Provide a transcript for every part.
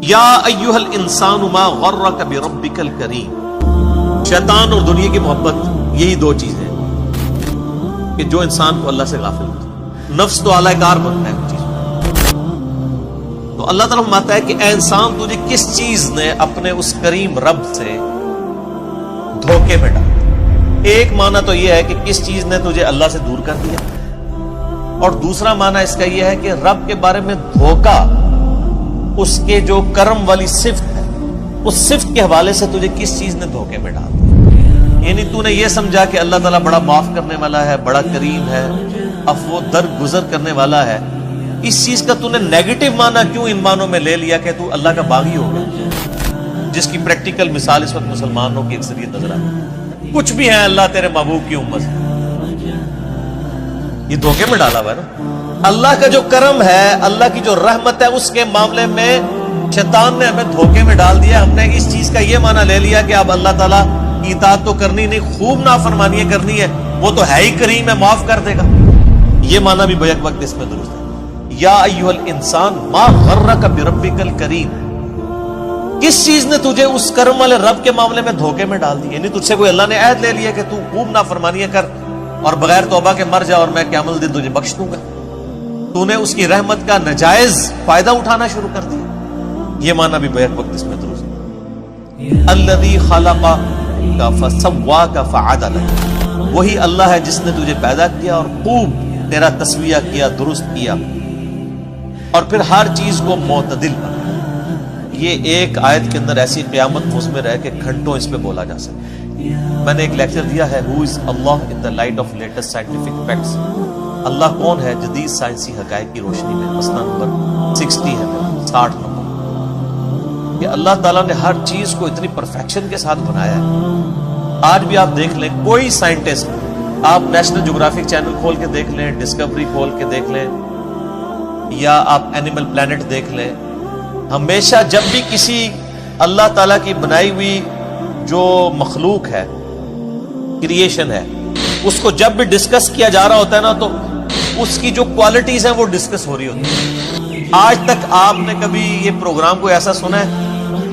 یا ایھا الانسان ما غرک بربک الکریم، شیطان اور دنیا کی محبت یہی دو چیزیں کہ جو انسان کو اللہ سے غافل ہوتا، نفس تو اعلی کار بنتا ہے ان چیزوں۔ تو اللہ تعالیٰ فرماتا ہے کہ اے انسان، تجھے کس چیز نے اپنے اس کریم رب سے دھوکے میں ڈالا؟ ایک معنی تو یہ ہے کہ کس چیز نے تجھے اللہ سے دور کر دیا، اور دوسرا معنی اس کا یہ ہے کہ رب کے بارے میں دھوکا، اس کے جو کرم والی صفت ہے، اس صفت کے حوالے سے تجھے کس چیز نے دھوکے میں ڈال دیا۔ یعنی تو نے یہ سمجھا کہ اللہ تعالیٰ بڑا معاف کرنے والا ہے، بڑا کریم ہے، عفو درگزر کرنے والا ہے، اس چیز کا تو نے نیگیٹو معنی کیوں ان معنوں میں لے لیا کہ تو اللہ کا باغی ہو گیا، جس کی پریکٹیکل مثال اس وقت مسلمانوں کی اکثریت نظر آتی ہے۔ کچھ بھی ہیں اللہ تیرے محبوب کی امت ہے، یہ دھوکے میں ڈالا ہوا ہے نا۔ اللہ کا جو کرم ہے، اللہ کی جو رحمت ہے، اس کے معاملے میں شیطان نے ہمیں دھوکے میں ڈال دیا۔ ہم نے اس چیز کا یہ معنی لے لیا کہ اب اللہ تعالیٰ کی اطاعت تو کرنی نہیں، خوب نافرمانیاں کرنی ہے، وہ تو ہے ہی کریم ہے، معاف کر دے گا۔ یہ معنی بھی بیک وقت اس میں درست ہے۔ یا ایھا الانسان ما غرک بربک الکریم، کس چیز نے تجھے اس کرم والے رب کے معاملے میں دھوکے میں ڈال دی؟ یعنی تجھ سے کوئی اللہ نے عہد لے لیا کہ تو خوب نافرمانیاں کر اور بغیر توبہ کے مر جا اور میں قیامت دن تجھے بخش دوں گا۔ تو نے اس کی رحمت کا ناجائز فائدہ اٹھانا شروع کر دیا۔ یہ معنی بھی بیک وقت اس میں درست ہے۔ الذی خلقک فسواک فعدلک، وہی اللہ ہے جس نے تجھے پیدا کیا اور خوب تیرا تسویہ کیا، درست کیا، اور پھر ہر چیز کو معتدل بنایا۔ یہ ایک آیت کے اندر ایسی قیامت مثمر ہے کہ گھنٹوں اس پہ بولا جا سکتا۔ میں نے ایک لیکچر دیا ہے Who is Allah in the light of latest scientific facts، اللہ کون ہے جدید سائنسی حقائق کی روشنی میں، مسئلہ نمبر 60 ہے، 60 نمبر، کہ اللہ تعالیٰ نے ہر چیز کو اتنی پرفیکشن کے ساتھ بنایا ہے۔ آج بھی آپ دیکھ لیں، کوئی سائنٹسٹ، آپ نیشنل جغرافک چینل کھول کے دیکھ لیں، ڈسکوری کھول کے دیکھ لیں، یا آپ اینیمل پلانٹ دیکھ لیں، ہمیشہ جب بھی کسی اللہ تعالیٰ کی بنائی ہوئی جو مخلوق ہے، کریشن ہے، اس کو جب بھی ڈسکس کیا جا رہا ہوتا ہے نا، تو اس کی جو کوالٹیز ہیں وہ ڈسکس ہو رہی ہوتی ہیں۔ آج تک آپ نے کبھی یہ پروگرام کو ایسا سنا ہے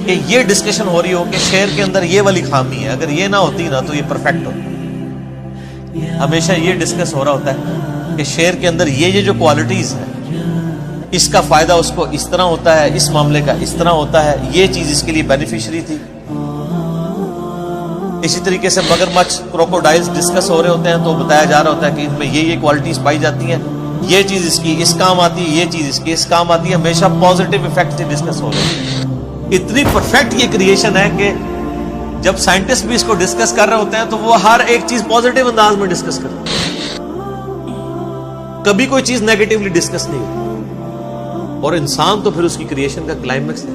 کہ یہ ڈسکشن ہو رہی ہو کہ شیر کے اندر یہ والی خامی ہے، اگر یہ نہ ہوتی نا تو یہ پرفیکٹ ہوتی؟ ہمیشہ یہ ڈسکس ہو رہا ہوتا ہے کہ شیر کے اندر یہ جو کوالٹیز ہے، اس کا فائدہ اس کو اس طرح ہوتا ہے، اس معاملے کا اس طرح ہوتا ہے، یہ چیز اس کے لیے بینیفیشری تھی۔ اسی طریقے سے مگرمچھ، کروکوڈائلز ڈسکس ہو رہے ہوتے ہیں تو بتایا جا رہا ہوتا ہے کہ ان میں یہ کوالٹیز پائی جاتی ہیں، یہ چیز اس کی اس کام آتی ہے، یہ چیز اس کی اس کام آتی ہے، ہمیشہ پازیٹیو ایفیکٹ سے ڈسکس ہو رہے ہیں۔ اتنی پرفیکٹ یہ کریشن ہے کہ جب سائنٹسٹ بھی اس کو ڈسکس کر رہے ہوتے ہیں تو وہ ہر ایک چیز پازیٹیو انداز میں ڈسکس کرتے ہیں، کبھی کوئی چیز نیگیٹولی ڈسکس نہیں ہوتی۔ اور انسان تو پھر اس کی کریشن کا کلائمیکس ہے۔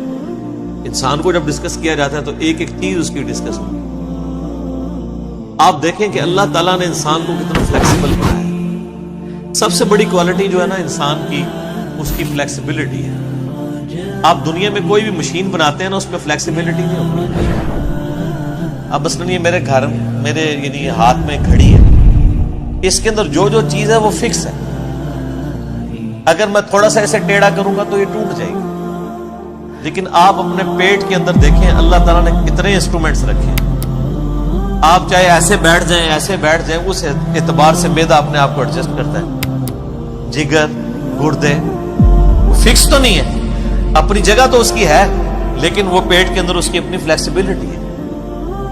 انسان کو جب ڈسکس کیا جاتا ہے تو ایک ایک چیز اس کی ڈسکس ہوتی ہے۔ آپ دیکھیں کہ اللہ تعالیٰ نے انسان کو کتنا فلیکسیبل بنایا ہے۔ سب سے بڑی کوالٹی جو ہے نا انسان کی، اس کی فلیکسیبلٹی ہے۔ آپ دنیا میں کوئی بھی مشین بناتے ہیں نا، اس پہ فلیکسیبلٹی نہیں ہوتی۔ اب مثلاً یہ میرے گھر، میرے یعنی ہاتھ میں گھڑی ہے، اس کے اندر جو جو چیز ہے وہ فکس ہے۔ اگر میں تھوڑا سا ایسے ٹیڑھا کروں گا تو یہ ٹوٹ جائے گی۔ لیکن آپ اپنے پیٹ کے اندر دیکھیں، اللہ تعالیٰ نے کتنے انسٹرومنٹس رکھے ہیں۔ آپ چاہے ایسے بیٹھ جائیں، ایسے بیٹھ جائیں، اس اعتبار سے معدہ اپنے آپ کو ایڈجسٹ کرتا ہے۔ جگر، گردے، وہ فکس تو نہیں ہے، اپنی جگہ تو اس کی ہے، لیکن وہ پیٹ کے اندر اس کی اپنی فلیکسیبلٹی ہے۔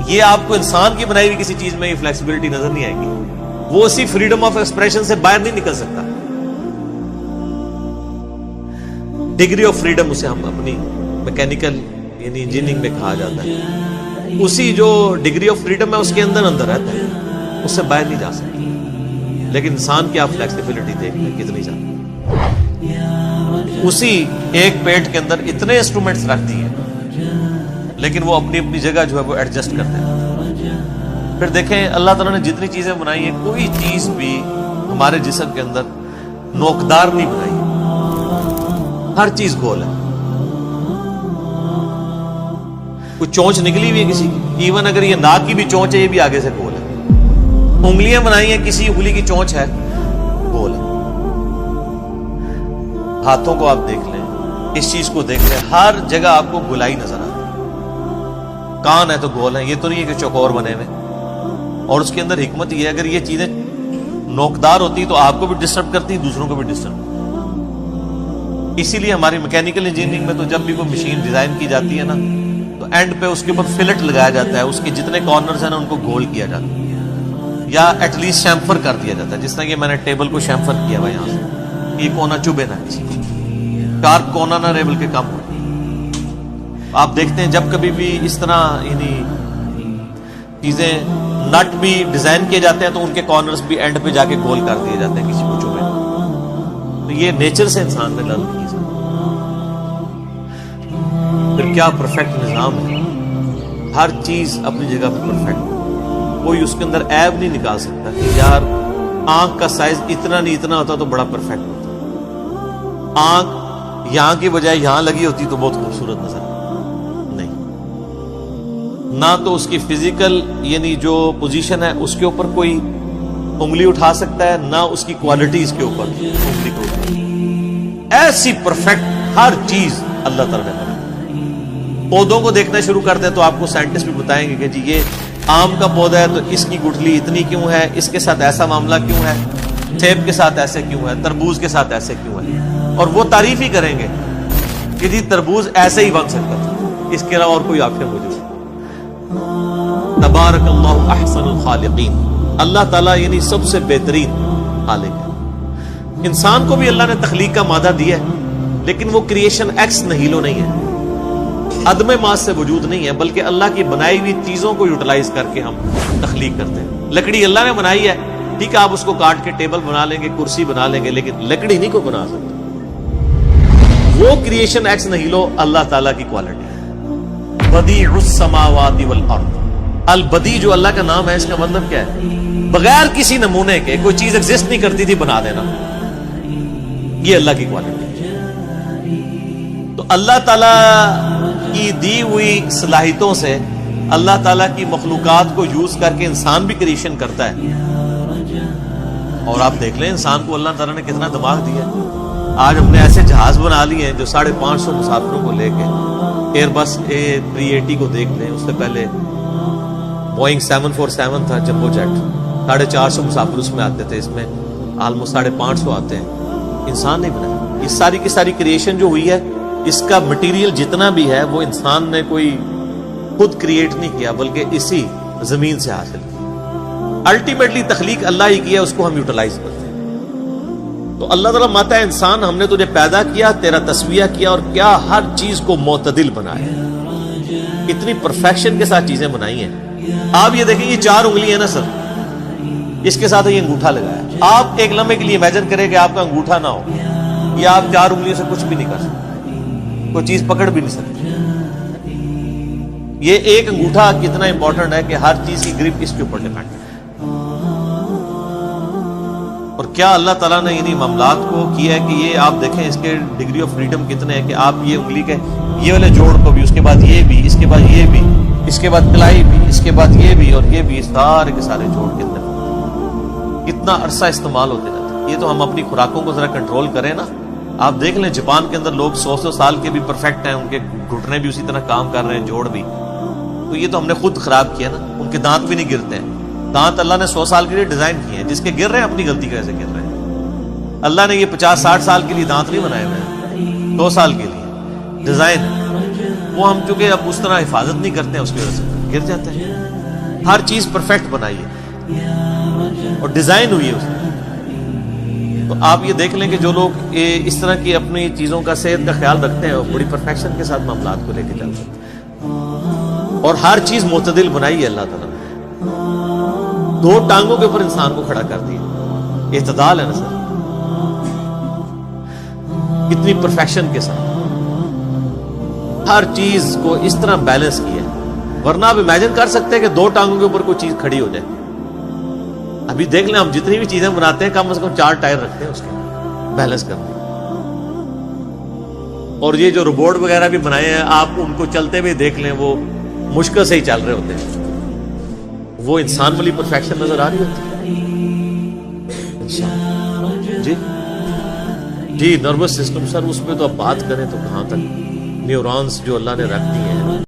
یہ آپ کو انسان کی بنائی ہوئی کسی چیز میں یہ فلیکسیبلٹی نظر نہیں آئے گی۔ وہ اسی فریڈم آف ایکسپریشن سے باہر نہیں نکل سکتا۔ ڈگری آف فریڈم اسے ہم اپنی میکینیکل یعنی انجینئرنگ میں کہا جاتا ہے، اسی جو ڈگری آف فریڈم ہے اس کے اندر رہتا ہے، اس سے باہر نہیں جا سکتا۔ لیکن انسان کی آپ فلیکسیبلٹی دیکھ لیں کتنی زیادہ، اسی ایک پیٹ کے اندر اتنے انسٹرومنٹس رکھ دیے، لیکن وہ اپنی اپنی جگہ جو ہے وہ ایڈجسٹ کرتے ہیں۔ پھر دیکھیں اللہ تعالیٰ نے جتنی چیزیں بنائی ہیں، کوئی چیز بھی ہمارے جسم کے اندر نوکدار نہیں بنائی، ہر چیز گول ہے۔ کوئی چونچ نکلی ہوئی ہے کسی کی، ایون اگر یہ ناک کی بھی چونچ ہے، یہ بھی آگے سے گول ہے۔ انگلیاں بنائی ہیں، کسی انگلی کی چونچ ہے، گول ہے۔ ہاتھوں کو آپ دیکھ لیں، اس چیز کو دیکھ لیں، ہر جگہ آپ کو گلائی نظر آ رہی ہے۔ کان ہے تو گول ہے، یہ تو نہیں ہے کہ چوکور بنے ہوئے۔ اور اس کے اندر حکمت یہ ہے، اگر یہ چیزیں نوکدار ہوتی تو آپ کو بھی ڈسٹرب کرتی، دوسروں کو بھی ڈسٹرب۔ اسی لیے ہماری میکینیکل انجینئرنگ میں تو جب بھی کوئی مشین ڈیزائن کی جاتی ہے نا، تو اینڈ پہ اس کے اوپر فلٹ لگایا جاتا ہے، اس کے جتنے کارنرز ہیں نا ان کو گول کیا جاتا ہے، یا ایٹ لیسٹ شیمفر کر دیا جاتا ہے، جس طرح کہ میں نے ٹیبل کو شیمفر کیا ہوا یہاں سے، یہ کونا چبھے نہ کسی کو، شارپ کونا نہ رہے بلکہ کم ہو۔ آپ دیکھتے ہیں جب کبھی بھی اس طرح یعنی چیزیں نٹ بھی ڈیزائن کیے جاتے ہیں تو ان کے کارنرز بھی اینڈ پہ جا کے گول کر دیے جاتے ہیں، کسی کو چبھے نہ۔ تو یہ نیچر سے انسان نے لرن کی۔ پھر کیا پرفیکٹ نظام ہے، ہر چیز اپنی جگہ پہ پرفیکٹ، کوئی اس کے اندر عیب نہیں نکال سکتا کہ یار آنکھ کا سائز اتنا نہیں اتنا ہوتا تو بڑا پرفیکٹ ہوتا، آنکھ یہاں کی بجائے یہاں لگی ہوتی تو بہت خوبصورت نظر نہیں۔ نہ تو اس کی فزیکل یعنی جو پوزیشن ہے اس کے اوپر کوئی انگلی اٹھا سکتا ہے، نہ اس کی کوالٹی اس کے اوپر انگلی کو اٹھا۔ ایسی پرفیکٹ ہر چیز اللہ تعالیٰ نے بنائی۔ پودوں کو دیکھنا شروع کرتے ہیں تو آپ کو سائنٹسٹ بھی بتائیں گے کہ جی یہ آم کا پودا ہے تو اس کی گٹھلی اتنی کیوں ہے، اس کے ساتھ ایسا معاملہ کیوں ہے، سیب کے ساتھ ایسے کیوں ہے، تربوز کے ساتھ ایسے کیوں ہے، اور وہ تعریف ہی کریں گے کہ جی تربوز ایسے ہی بن سکتا تھا، اس کے علاوہ اور کوئی آپشن موجود نہیں۔ تبارک اللہ احسن الخالقین، اللہ تعالیٰ یعنی سب سے بہترین خالق ہے۔ انسان کو بھی اللہ نے تخلیق کا مادہ دیا ہے، لیکن وہ کریشن ایکس نہیلو نہیں ہے، عدم ماس سے وجود نہیں ہے، بلکہ اللہ کی بنائی ہوئی چیزوں کو یوٹیلائز کر کے ہم تخلیق کرتے ہیں۔ لکڑی اللہ نے بنائی ہے، ٹھیک ہے، آپ اس کو کاٹ کے ٹیبل بنا لیں گے، کرسی بنا لیں گے، لیکن لکڑی نہیں کو بنا سکتے۔ وہ کریشن ایکس نہیلو اللہ تعالیٰ کی کوالٹی ہے۔ بدیع السماوات والارض، البدیع جو اللہ کا نام ہے، اس کا مطلب کیا ہے؟ بغیر کسی نمونے کے کوئی چیز ایگزسٹ نہیں کرتی تھی، بنا دینا، یہ اللہ کی کوالٹی ہے۔ تو اللہ تعالیٰ کی دی ہوئی صلاحیتوں سے اللہ تعالیٰ کی مخلوقات کو یوز کر کے انسان بھی کریشن کرتا ہے۔ اور آپ دیکھ لیں انسان کو اللہ تعالیٰ نے کتنا دماغ دیا ہے۔ آج ہم نے ایسے جہاز بنا لیے ہیں جو 550 مسافروں کو لے کے، ایئر بس A380 کو دیکھ لیں، اس سے پہلے بوئنگ 747 تھا جمبو جیٹ، 450 مسافر اس میں آتے تھے، اس میں آلموسٹ 550 آتے ہیں۔ انسان نہیں بنایا، یہ ساری کی ساری کریشن جو ہوئی ہے، اس کا مٹیریل جتنا بھی ہے وہ انسان نے کوئی خود کریٹ نہیں کیا، بلکہ اسی زمین سے حاصل کیا۔ الٹیمیٹلی تخلیق اللہ ہی کیا، اس کو ہم یوٹیلائز کرتے ہیں۔ تو اللہ تعالیٰ ماتا ہے انسان، ہم نے تجھے پیدا کیا، تیرا تسویہ کیا، اور کیا ہر چیز کو معتدل بنایا، اتنی پرفیکشن کے ساتھ چیزیں بنائی ہیں۔ آپ یہ دیکھیں، یہ 4 انگلی ہے نا سر، اس کے ساتھ یہ انگوٹھا لگایا۔ آپ ایک لمحے کے لیے امیجن کریں کہ آپ کا انگوٹھا نہ ہو، یا آپ 4 انگلیوں سے کچھ بھی نہیں کر سکتے، کوئی چیز پکڑ بھی نہیں سکتے۔ یہ ایک انگوٹھا کتنا امپورٹنٹ ہے کہ ہر چیز کی گرپ اس کے اوپر ڈیپینڈ ہے۔ اور کیا اللہ تعالیٰ نے انہی معاملات کو کیا ہے کہ یہ آپ دیکھیں اس کے ڈگری آف فریڈم کتنے ہیں، کہ آپ یہ انگلی کے یہ والے جوڑ کو بھی، اس کے بعد یہ بھی، اس کے بعد یہ بھی، اس کے بعد کلائی بھی، اس کے بعد یہ بھی، اور یہ بھی، سارے کے سارے جوڑ کتنا عرصہ استعمال ہوتے رہتے ہیں۔ یہ تو ہم اپنی خوراکوں کو ذرا کنٹرول کریں نا۔ آپ دیکھ لیں جاپان کے اندر لوگ 100 سال کے بھی پرفیکٹ ہیں، ان کے گھٹنے بھی اسی طرح کام کر رہے ہیں، جوڑ بھی۔ تو یہ تو ہم نے خود خراب کیا نا، ان کے دانت بھی نہیں گرتے ہیں۔ دانت اللہ نے 100 سال کے لیے ڈیزائن کیے ہیں، جس کے گر رہے ہیں اپنی غلطی کیسے گر رہے ہیں۔ اللہ نے یہ 50-60 سال کے لیے دانت نہیں بنائے ہوئے ہیں، 2 سال کے لیے ڈیزائن ہے۔ وہ ہم چونکہ اب اس طرح حفاظت نہیں کرتے ہیں، اس کی وجہ سے گر جاتا ہے۔ ہر چیز پرفیکٹ بنائی ہے اور ڈیزائن ہوئی ہے اس میں۔ تو آپ یہ دیکھ لیں کہ جو لوگ اس طرح کی اپنی چیزوں کا، صحت کا خیال رکھتے ہیں، وہ بڑی پرفیکشن کے ساتھ معاملات کو لے کے چلتے ہیں۔ اور ہر چیز معتدل بنائی ہے اللہ تعالیٰ نے۔ 2 ٹانگوں کے اوپر انسان کو کھڑا کر دیا، اعتدال ہے نا سر، کتنی پرفیکشن کے ساتھ ہر چیز کو اس طرح بیلنس کیا ہے۔ ورنہ آپ امیجن کر سکتے ہیں کہ 2 ٹانگوں کے اوپر کوئی چیز کھڑی ہو جائے۔ ابھی دیکھ لیں ہم جتنی بھی چیزیں بناتے ہیں، کم از کم 4 ٹائر رکھتے ہیں اس کے بیلنس کرنے۔ اور یہ جو روبوٹ وغیرہ بھی بنائے ہیں، آپ ان کو چلتے ہوئے دیکھ لیں، وہ مشکل سے ہی چل رہے ہوتے ہیں۔ وہ انسان والی پرفیکشن نظر آ رہی ہوتی ہے جی۔ جی نروس سسٹم سر، اس پہ تو اب بات کریں تو کہاں تک، نیورونز جو اللہ نے رکھ دی ہیں